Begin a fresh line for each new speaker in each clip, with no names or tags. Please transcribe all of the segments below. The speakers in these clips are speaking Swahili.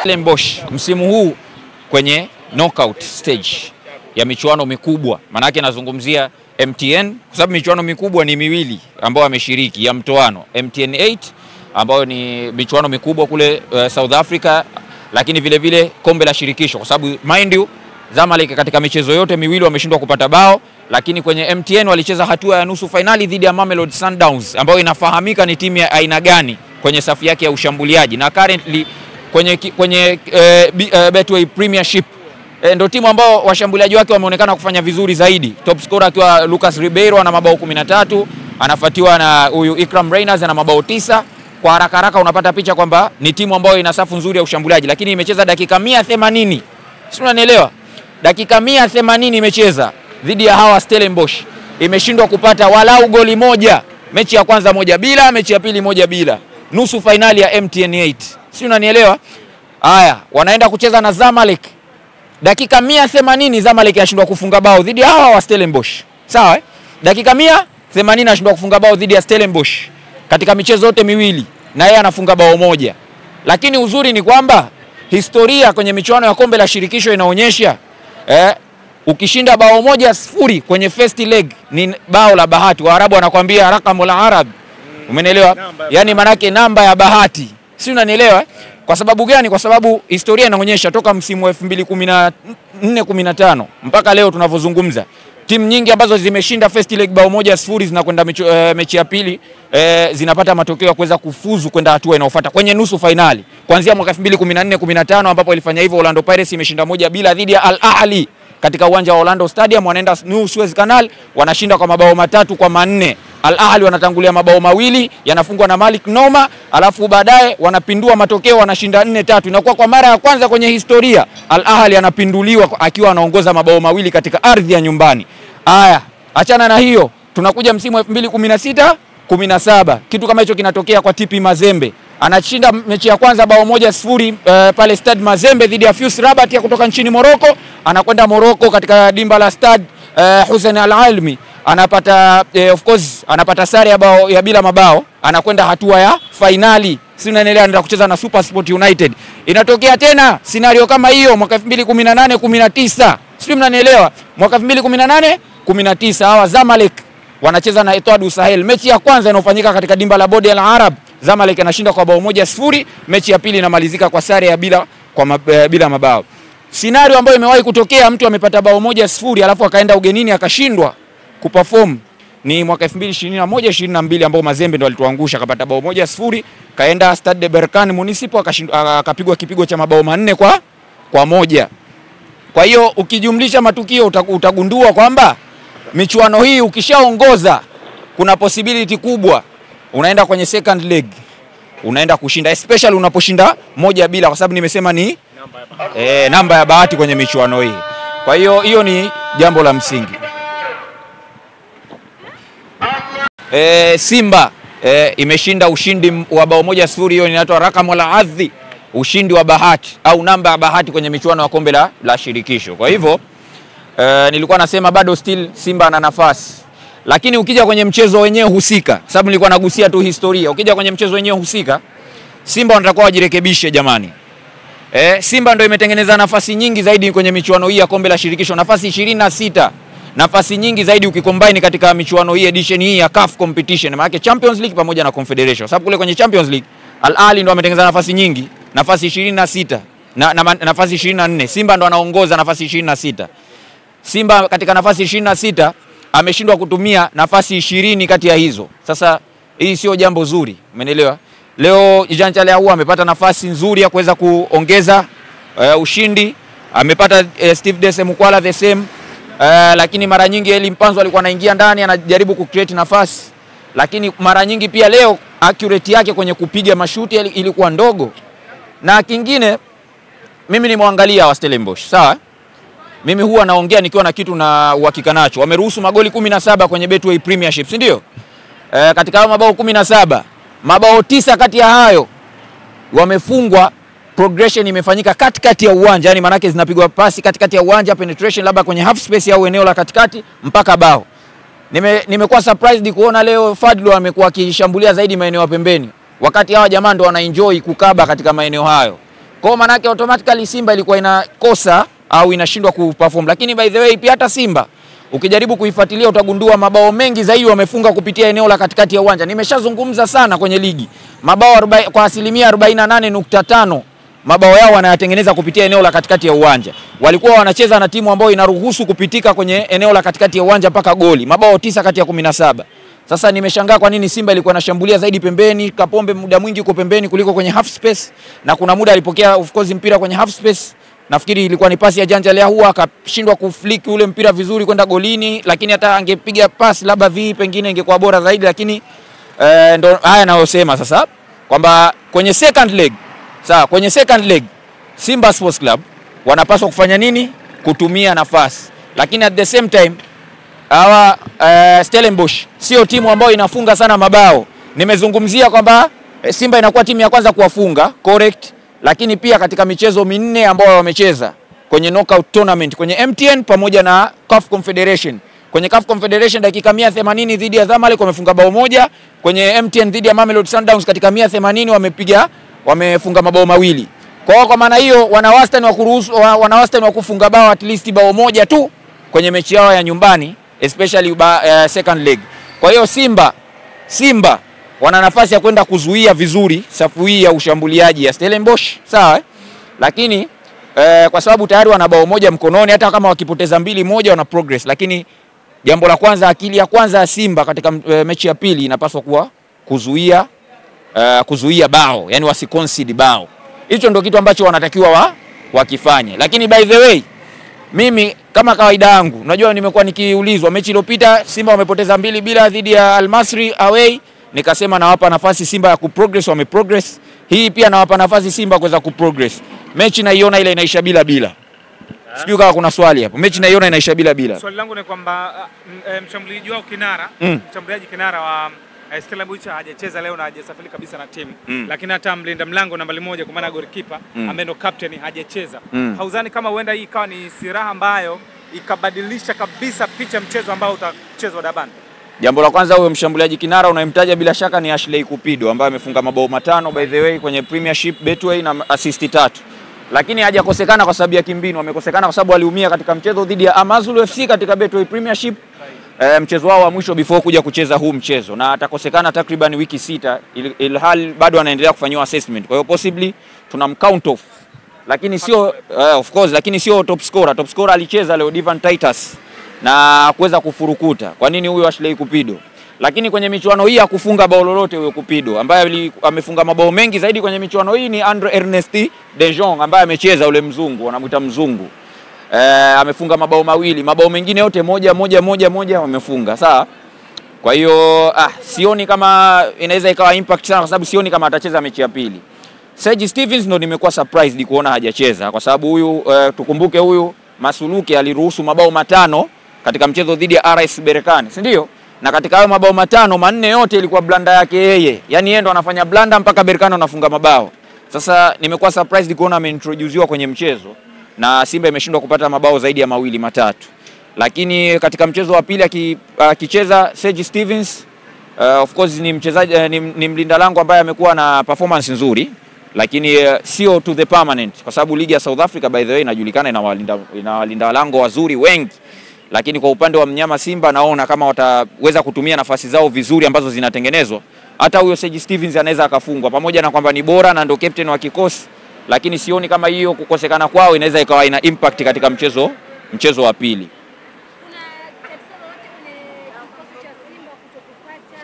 Stellenbosch msimu huu kwenye knockout stage ya michuano mikubwa. Maana yake nazungumzia MTN kwa sababu michuano mikubwa ni miwili ambayo ameshiriki ya mtoano. MTN 8 ambayo ni michuano mikubwa kule South Africa, lakini vile vile kombe la shirikisho kwa sababu mind you Zamalek katika michezo yote miwili wameshindwa kupata bao, lakini kwenye MTN walicheza hatua ya nusu finali dhidi ya Mamelodi Sundowns ambayo inafahamika ni timu ya aina gani kwenye safu yake ya ushambuliaji, na currently kwenye Betway Premiership ndio timu ambao washambuliaji wake wameonekana kufanya vizuri zaidi. Top scorer akiwa Lucas Ribeiro ana mabao 13, anafuatiwa na huyu Ikram Reyners ana mabao 9. Kwa haraka haraka unapata picha kwamba ni timu ambayo ina safu nzuri ya ushambuliaji, lakini imecheza dakika 180. Sio, unanielewa? Dakika 180 imecheza dhidi ya hawa Stellenbosch. Imeshindwa kupata walau goli moja. Mechi ya kwanza 1-0, mechi ya pili 1-0. Nusu finali ya MTN 8. Sio, unanielewa? Haya, wanaenda kucheza na Zamalek. Dakika 180 Zamalek yashindwa kufunga bao dhidi ya hawa wa Stellenbosch. Sawa? Dakika 180 yashindwa kufunga bao dhidi ya Stellenbosch katika michezo yote miwili, na yeye anafunga bao moja. Lakini uzuri ni kwamba historia kwenye michuano ya kombe la shirikisho inaonyesha ukishinda bao 1-0 kwenye first leg ni bao la bahati. Waarabu wanakuambia rakamul arab. Umeelewa? Yaani manake namba ya bahati. Si unanielewa? Kwa sababu gani? Kwa sababu historia inaonyesha toka msimu wa 2014-15 mpaka leo tunavyozungumza, timu nyingi ambazo zimeshinda first leg bao 1-0 zinakwenda mechi ya pili zinapata matokeo ya kuweza kufuzu kwenda hatua inayofuata kwenye nusu finali. Kuanzia mwaka 2014-15 ambapo ilifanya hivyo, Orlando Pirates imeshinda 1-0 dhidi ya Al Ahly katika uwanja wa Orlando Stadium, wanaenda New Suez Canal, wanashinda kwa mabao 3-4. Al Ahly wanatangulia mabao 2 yanafungwa na Malik Noma, alafu baadaye wanapindua matokeo, wanashinda 4-3. Inakuwa kwa mara ya kwanza kwenye historia Al Ahly anapinduliwa akiwa anaongoza mabao 2 katika ardhi ya nyumbani. Haya, achana na hiyo, tunakuja msimu wa 2016-17. Kitu kama hicho kinatokea kwa TP Mazembe. Anashinda mechi ya kwanza bao 1-0 pale Stade Mazembe dhidi ya FUS Rabat ya kutoka nchini Morocco. Anakwenda Morocco katika dimba la Stade Hussein Al Almi. Anapata of course anapata sare ya bao ya bila mabao, anakwenda hatua ya finali. Si unaendelea, anaenda kucheza na Super Sport United. Inatokea tena scenario kama hiyo mwaka 2018-19. Sio, mnanielewa? Mwaka 2018-19 hawa Zamalek wanacheza na Etoile du Sahel. Mechi ya kwanza inafanyika katika dimba la Bodi Al Arab. Zamalek anashinda kwa bao 1-0, mechi ya pili inamalizika kwa sare ya bila mabao. Scenario ambayo imewahi kutokea, mtu amepata bao 1-0 alafu akaenda ugenini akashindwa kuperform ni mwaka 2021-22 ambao Mazembe ndo alituangusha, akapata bao 1-0, kaenda Stade de Berkane Municipal akapigwa kipigo cha mabao 4-1. Kwa hiyo ukijumlisha matukio utagundua kwamba michuano hii ukishaongoza kuna possibility kubwa unaenda kwenye second leg unaenda kushinda, especially unaposhinda 1-0 kwa sababu nimesema ni namba ya bahati kwenye michuano hii. Kwa hiyo hiyo ni jambo la msingi. Simba imeshinda ushindi wa bao 1-0, hiyo inaitwa rakamul adhi, ushindi wa bahati au namba ya bahati kwenye michuano ya kombe la shirikisho. Kwa hivyo nilikuwa nasema bado still Simba ana nafasi. Lakini ukija kwenye mchezo wenyewe husika, sababu nilikuwa nagusia tu historia, ukija kwenye mchezo wenyewe husika, Simba wanatakiwa wajirekebishe jamani. Simba ndio imetengeneza nafasi nyingi zaidi kwenye michuano hii ya kombe la shirikisho, nafasi 26. Nafasi nyingi zaidi ukicombine katika michuano hii edition hii ya CAF competition, maana yake Champions League pamoja na Confederation. Sababu kule kwenye Champions League Al Ahly ndio ametengeneza nafasi nyingi, nafasi 26 na nafasi 24. Simba ndo anaongoza nafasi 26. Simba katika nafasi 26 ameshindwa kutumia nafasi 20 kati ya hizo. Sasa hii sio jambo zuri, umeelewa? Leo Jean Charles Ahoua amepata nafasi nzuri ya kuweza kuongeza ushindi. Amepata Steve Dese Mukwala the same. Lakini mara nyingi Eli Mpanzo alikuwa anaingia ndani anajaribu kucreate nafasi. Lakini mara nyingi pia leo accuracy yake kwenye kupiga mashuti ilikuwa ndogo. Na kingine mimi nimwangalia wa Stellenbosch, sawa? Mimi huwa naongea nikiwa na kitu na uhakika nacho. Wameruhusu magoli 17 kwenye Betway Premiership, si ndio? Katika mabao 17, mabao 9 kati ya hayo wamefungwa, progression imefanyika katikati ya uwanja, yani manake zinapigwa pasi katikati ya uwanja, penetration labda kwenye half space au eneo la katikati mpaka bao. Nimekuwa surprised kuona leo Fadlu amekuwa akishambulia zaidi maeneo ya pembeni, wakati hawa jamaa ndo wanaenjoy kukaba katika maeneo hayo. Kwa maana yake automatically Simba ilikuwa inakosa au inashindwa kuperform. Lakini by the way pia hata Simba ukijaribu kuifuatilia utagundua mabao mengi zaidi wamefunga kupitia eneo la katikati ya uwanja. Nimeshazungumza sana kwenye ligi. Mabao kwa asilimia 48.5 mabao yao wanayatengeneza kupitia eneo la katikati ya uwanja. Walikuwa wanacheza na timu ambayo inaruhusu kupitika kwenye eneo la katikati ya uwanja mpaka goli. Mabao 9 kati ya 17. Sasa nimeshangaa kwa nini Simba ilikuwa inashambulia zaidi pembeni, Kapombe muda mwingi uko pembeni kuliko kwenye half space, na kuna muda alipokea of course mpira kwenye half space. Nafikiri ilikuwa ni pasi ya Janja Leahua akashindwa kuflick ule mpira vizuri kwenda golini, lakini hata angepiga pasi labda pengine ingekuwa bora zaidi, lakini ndo haya nayosema sasa kwamba kwenye second leg, sawa, kwenye second leg Simba Sports Club wanapaswa kufanya nini? Kutumia nafasi. Lakini at the same time hawa Stellenbosch sio timu ambayo inafunga sana mabao. Nimezungumzia kwamba Simba inakuwa timu ya kwanza kuwafunga, correct, lakini pia katika michezo minne ambayo wamecheza kwenye knockout tournament kwenye MTN pamoja na CAF Confederation. Kwenye CAF Confederation dakika 180 dhidi ya Zamalek wamefunga bao moja, kwenye MTN dhidi ya Mamelodi Sundowns katika 180 wamefunga mabao mawili. Kwa maana hiyo wana wastani wa kufunga bao at least bao moja tu kwenye mechi yao ya nyumbani, especially second leg. Kwa hiyo Simba wana nafasi ya kwenda kuzuia vizuri safu hii ya ushambuliaji ya Stellenbosch, sawa? Lakini kwa sababu tayari wana bao moja mkononi, hata kama wakipoteza 2-1 wana progress. Lakini jambo la kwanza, akili ya kwanza ya Simba katika mechi ya pili inapaswa kuwa kuzuia bao, yani wasiconcede bao. Hicho ndio kitu ambacho wanatakiwa wakifanye. Lakini by the way, mimi kama kawaida yangu, unajua nimekuwa nikiulizwa mechi iliyopita Simba wamepoteza 2-0 dhidi ya Al Masry away, nikasema nawapa nafasi Simba ya kuprogress, wameprogress. Hii pia nawapa nafasi Simba kuweza kuprogress. Mechi naiona ile inaisha bila. Sijui kama kuna swali hapo. Mechi naiona inaisha bila.
Swali langu ni kwamba mshambuliaji wao Kinara, mshambuliaji Kinara wa Stellenbosch hajacheza leo na hajasafiri kabisa na timu. Lakini hata mlinda mlango nambari 1 kwa maana goalkeeper ambaye ndo captain hajacheza. Hauzani kama huenda hii ikawa ni siraha ambayo ikabadilisha kabisa picha mchezo ambao utachezwa Durban?
Jambo la kwanza, huyo mshambuliaji Kinara unayemtaja bila shaka ni Ashley Kupido ambaye amefunga mabao 5 by the way kwenye Premiership Betway na assist 3. Lakini hajakosekana kwa sababu ya kimbinu, amekosekana kwa sababu aliumia katika mchezo dhidi ya Amazulu FC katika Betway Premiership. Mchezo wao wa mwisho before kuja kucheza huu mchezo, na atakosekana takriban wiki 6 ilhali bado anaendelea kufanywa assessment. Kwa hiyo possibly tunamcount off. Lakini sio of course, lakini sio top scorer. Top scorer alicheza leo Divan Titus na kuweza kufurukuta. Kwa nini huyo Ashley Kupido? Lakini kwenye michuano hii hakufunga bao lolote huyo Kupido, ambaye amefunga mabao mengi zaidi kwenye michuano hii ni Andre Ernest De Jong ambaye amecheza ule mzungu, wanamuita mzungu. Amefunga mabao mawili, mabao mengine yote moja wamefunga, sawa? Kwa hiyo sioni kama inaweza ikawa impact sana, kwa sababu sioni kama atacheza mechi ya pili. Serge Stevens ndo nimekuwa surprised kuona hajacheza, kwa sababu huyu tukumbuke huyu Masuluke aliruhusu mabao 5 katika mchezo dhidi ya RS Berkane, si ndio? Na katika hayo mabao 5, 4 yote ilikuwa blanda yake yeye. Yaani yeye ndo anafanya blanda mpaka Berkane anafunga mabao. Sasa nimekuwa surprised kuona ameintroduciwa kwenye mchezo na Simba imeshindwa kupata mabao zaidi ya 2 matatu. Lakini katika mchezo wa pili akicheza Serge Stevens, of course ni mchezaji ni mlinda lango ambaye amekuwa na performance nzuri, lakini sio to the permanent, kwa sababu ligi ya South Africa by the way inajulikana inawalinda lango wazuri wengi. Lakini kwa upande wa mnyama Simba naona kama wataweza kutumia nafasi zao vizuri ambazo zinatengenezwa, hata huyo Serge Stevens anaweza akafungwa, pamoja na kwamba ni bora na ndio captain wa kikosi. Lakini sioni kama hiyo kukosekana kwao inaweza ikawa ina impact katika mchezo wa pili.
Kuna tatizo lolote kwenye kikosi cha Simba kutokupata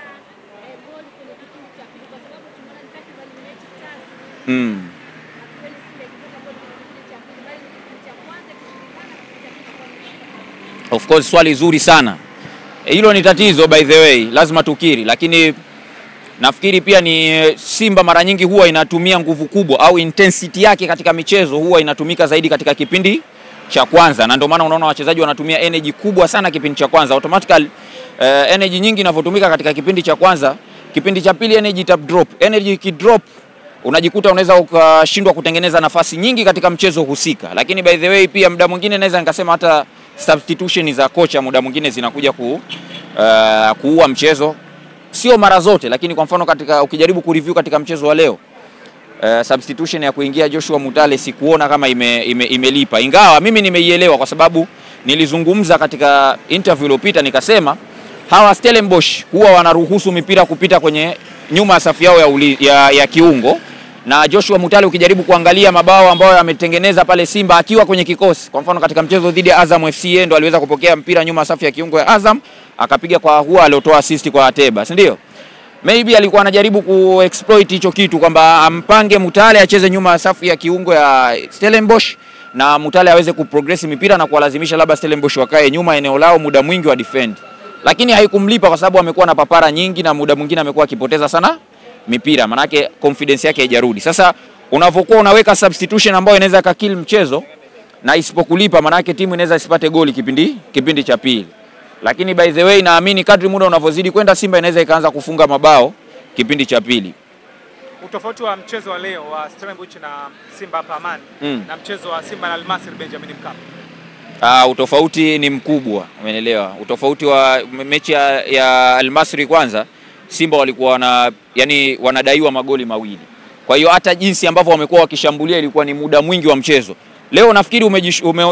goli kwenye kipindi cha pili, kwa sababu tumeona ni takriban mechi 3. Kweli Simba ikipata goli kwenye kipindi cha pili, bali kipindi cha kwanza kishindikana, kipindi cha pili.
Of course swali zuri sana. Hilo ni tatizo by the way, lazima tukiri, lakini nafikiri pia ni Simba mara nyingi huwa inatumia nguvu kubwa au intensity yake katika michezo huwa inatumika zaidi katika kipindi cha kwanza, na ndio maana unaona wachezaji wanatumia energy kubwa sana kipindi cha kwanza. Automatically energy nyingi inavyotumika katika kipindi cha kwanza, kipindi cha pili energy tap drop. Energy ikidrop unajikuta unaweza ukashindwa kutengeneza nafasi nyingi katika mchezo husika. Lakini by the way pia muda mwingine naweza nikasema hata substitution za kocha muda mwingine zinakuja kuua mchezo. Sio mara zote, lakini kwa mfano ukijaribu kureview katika mchezo wa leo, substitution ya kuingia Joshua Mutale sikuona kama imelipa, ingawa mimi nimeielewa kwa sababu nilizungumza katika interview iliyopita nikasema hawa Stellenbosch huwa wanaruhusu mipira kupita kwenye nyuma ya safu yao ya kiungo, na Joshua Mutale ukijaribu kuangalia mabao ambayo ametengeneza pale Simba akiwa kwenye kikosi, kwa mfano katika mchezo dhidi ya Azam FC ndo aliweza kupokea mpira nyuma ya safu ya kiungo ya Azam akapiga kwa Ahoua aliotoa assist kwa Ateba, si ndio? Maybe alikuwa anajaribu kuexploit hicho kitu kwamba ampange Mutale acheze nyuma ya safu ya kiungo ya Stellenbosch na Mutale aweze kuprogress mipira na kuwalazimisha labda Stellenbosch wakae nyuma eneo lao muda mwingi wa defend. Lakini haikumlipa kwa sababu amekuwa na papara nyingi na muda mwingine amekuwa akipoteza sana mipira, manake confidence yake haijarudi. Sasa unavokuwa unaweka substitution ambayo inaweza kakill mchezo na isipokulipa, manake timu inaweza isipate goli kipindi cha pili. Lakini by the way naamini kadri muda unavozidi kwenda Simba inaweza ikaanza kufunga mabao kipindi cha pili.
Utofauti wa mchezo wa leo wa Stellenbosch na Simba hapa Amani na mchezo wa Simba na Al Masry Benjamin Mkapa.
Utofauti ni mkubwa, umeelewa? Utofauti wa mechi ya Al Masry kwanza, Simba walikuwa wanadaiwa magoli mawili. Kwa hiyo hata jinsi ambavyo wamekuwa wakishambulia ilikuwa ni muda mwingi wa mchezo. Leo nafikiri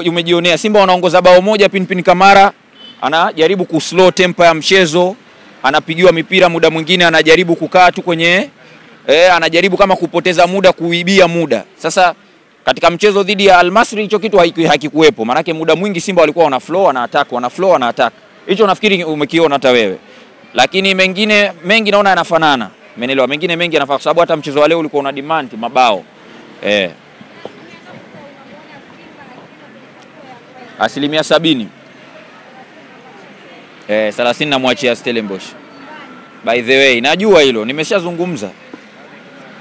umejionea Simba wanaongoza bao moja, Pinpin Kamara anajaribu kuslow tempo ya mchezo, anapigiwa mipira muda mwingine anajaribu kukaa tu kwenye anajaribu kama kupoteza muda, kuibia muda. Sasa katika mchezo dhidi ya Al Masry hicho kitu hakikuwepo, maana yake muda mwingi Simba walikuwa wana flow wana attack. Hicho nafikiri umekiona hata wewe. Lakini mengi naona yanafanana. Umeelewa? Mengi yanafanana kwa sababu hata mchezo wa leo ulikuwa una demand mabao. 70%. 30 namwachia Stellenbosch. By the way, najua hilo, nimeshazungumza.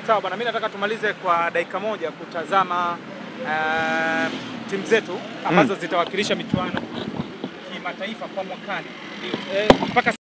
Sawa bwana, mimi nataka tumalize kwa dakika moja kutazama timu zetu ambazo zitawakilisha michuano kimataifa kwa mwakani. Mpaka